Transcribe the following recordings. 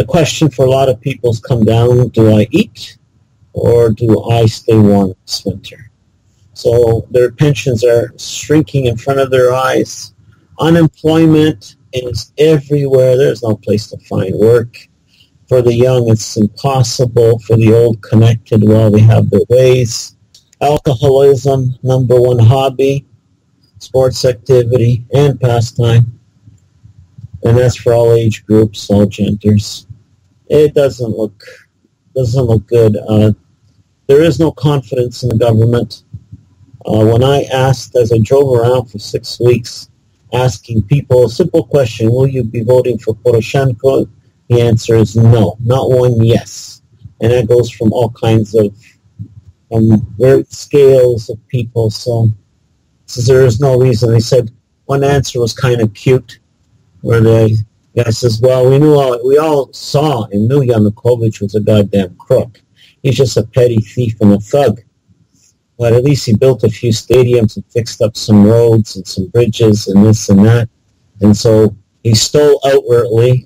The question for a lot of people has come down, do I eat or do I stay warm this winter? So their pensions are shrinking in front of their eyes. Unemployment is everywhere. There's no place to find work. For the young, it's impossible. For the old, connected, well, they have their ways. Alcoholism, number one hobby, sports activity, and pastime. And that's for all age groups, all genders. It doesn't look good. There is no confidence in the government. When I asked, as I drove around for 6 weeks, asking people a simple question, will you be voting for Poroshenko? The answer is no, not one yes. And that goes from all kinds of varied scales of people. So there is no reason. They said one answer was kind of cute, where the guy says, well, we all saw and knew Yanukovych was a goddamn crook. He's just a petty thief and a thug. But at least he built a few stadiums and fixed up some roads and some bridges and this and that. And so he stole outwardly.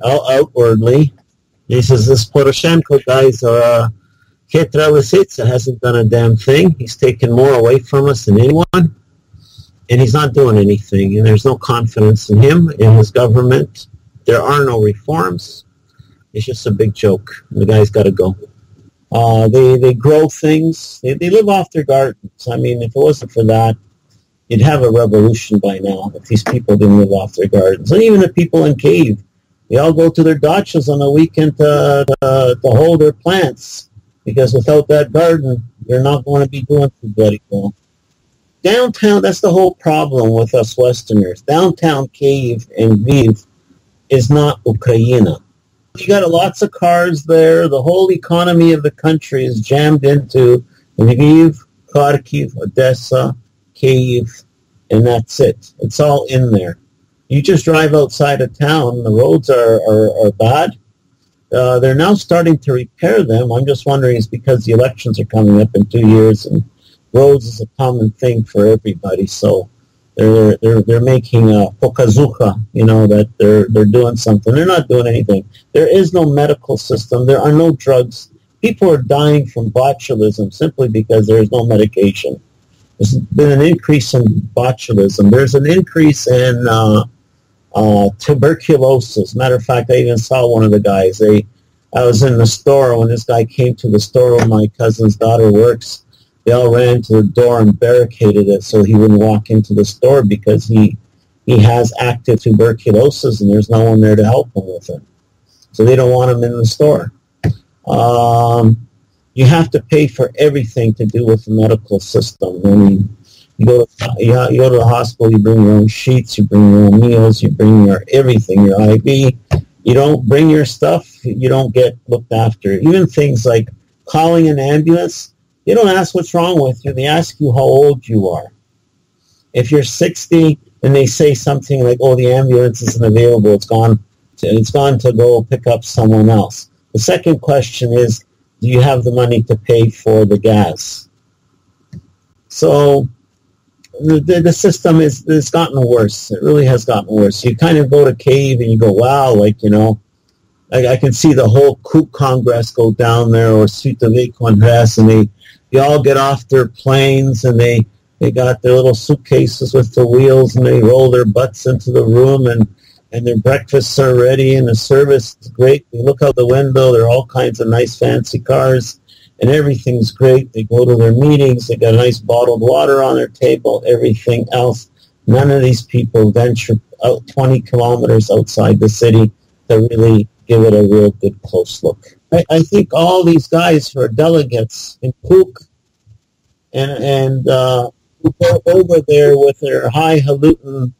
He says, this Poroshenko guy's Ketra Lisica hasn't done a damn thing. He's taken more away from us than anyone. And he's not doing anything. And there's no confidence in him, in his government. There are no reforms. It's just a big joke. The guy's got to go. They grow things. They live off their gardens. I mean, if it wasn't for that, you'd have a revolution by now if these people didn't live off their gardens. And even the people in Kyiv, they all go to their dachas on the weekend to hold their plants, because without that garden, they're not going to be doing too bloody well. Downtown, that's the whole problem with us Westerners. Downtown Kyiv and Lviv is not Ukraine. You got lots of cars there. The whole economy of the country is jammed into Lviv, Kharkiv, Odessa, Kyiv, and that's it. It's all in there. You just drive outside of town. The roads are bad. They're now starting to repair them. I'm just wondering, it's because the elections are coming up in 2 years, and roads is a common thing for everybody. So they're making a pokazucha, that they're doing something. They're not doing anything. There is no medical system. There are no drugs. People are dying from botulism simply because there is no medication. There's been an increase in botulism. There's an increase in tuberculosis. Matter of fact, I even saw one of the guys. I was in the store when this guy came to the store where my cousin's daughter works. They all ran to the door and barricaded it so he wouldn't walk into the store, because he has active tuberculosis and there's no one there to help him with it. So they don't want him in the store. You have to pay for everything to do with the medical system. I mean, you go to the hospital, you bring your own sheets, you bring your own meals, you bring your everything, your IV. You don't bring your stuff, you don't get looked after. Even things like calling an ambulance, they don't ask what's wrong with you. They ask you how old you are. If you're 60 and they say something like, oh, the ambulance isn't available, it's gone to go pick up someone else. The second question is, do you have the money to pay for the gas? So the system has gotten worse. It really has gotten worse. You kind of go to Kyiv and you go, wow, I can see the whole Coop Congress go down there, or Svitové Congress, and they all get off their planes and they got their little suitcases with the wheels and they roll their butts into the room and their breakfasts are ready and the service is great. They look out the window, there are all kinds of nice fancy cars and everything's great. They go to their meetings, they got a nice bottled water on their table, everything else. None of these people venture out 20 kilometers outside the city to really give it a real good close look. I think all these guys who are delegates in Puk and who go over there with their highfalutin,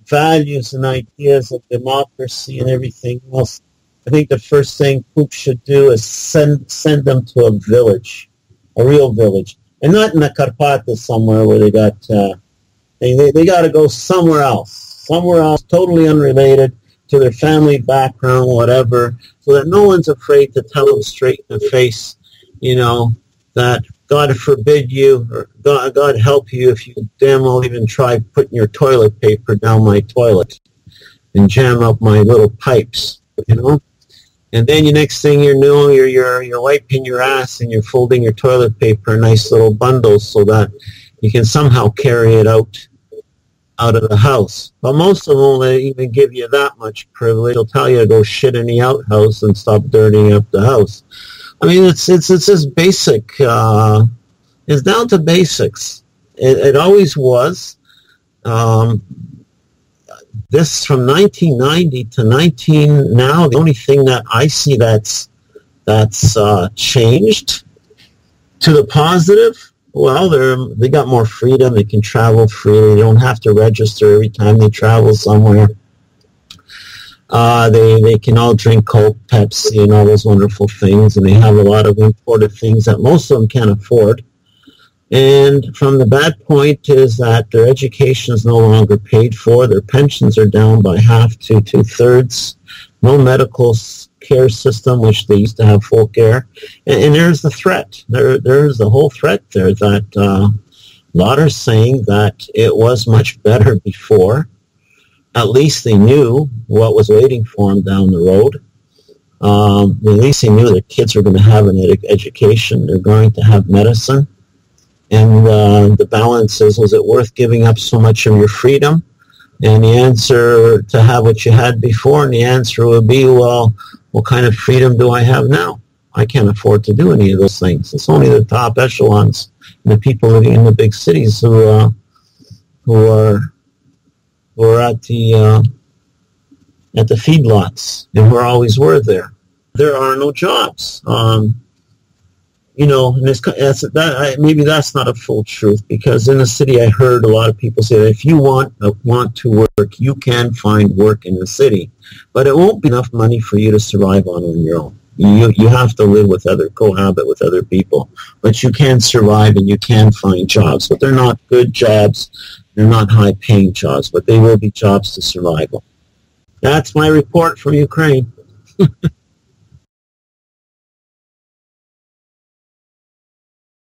values and ideas of democracy and everything else, I think the first thing Puk should do is send them to a village, a real village, and not in the Carpathia somewhere where they got they got to go somewhere else, totally unrelated to their family background, whatever, so that no one's afraid to tell them straight in the face, that God forbid you, or God help you if you damn well even try putting your toilet paper down my toilet and jam up my little pipes, And then the next thing you know, you're wiping your ass and you're folding your toilet paper in nice little bundles so that you can somehow carry it out of the house. But most of them won't even give you that much privilege. They'll tell you to go shit in the outhouse and stop dirtying up the house. I mean, it's just basic. It's down to basics. It always was. This from 1990 to now. The only thing that I see that's changed to the positive. Well, they got more freedom. They can travel freely. They don't have to register every time they travel somewhere. They can all drink Coke, Pepsi, and all those wonderful things, and they have a lot of imported things that most of them can't afford. And from the bad point is that their education is no longer paid for. Their pensions are down by half to two-thirds. No medical care system, which they used to have full care. And there's the threat. There's the whole threat there that a lot are saying that it was much better before. At least they knew what was waiting for them down the road. At least they knew their kids were going to have an education. They're going to have medicine. And the balance is, was it worth giving up so much of your freedom? And the answer to have what you had before, and the answer would be, well, what kind of freedom do I have now? I can't afford to do any of those things. It's only the top echelons and the people living in the big cities who are at the feedlots, and who always were there. There are no jobs. And maybe that's not a full truth, because in the city I heard a lot of people say that if you want to work, you can find work in the city, but it won't be enough money for you to survive on your own. You have to cohabit with other people, but you can survive and you can find jobs, but they're not good jobs. They're not high-paying jobs, but they will be jobs to survive on. That's my report from Ukraine.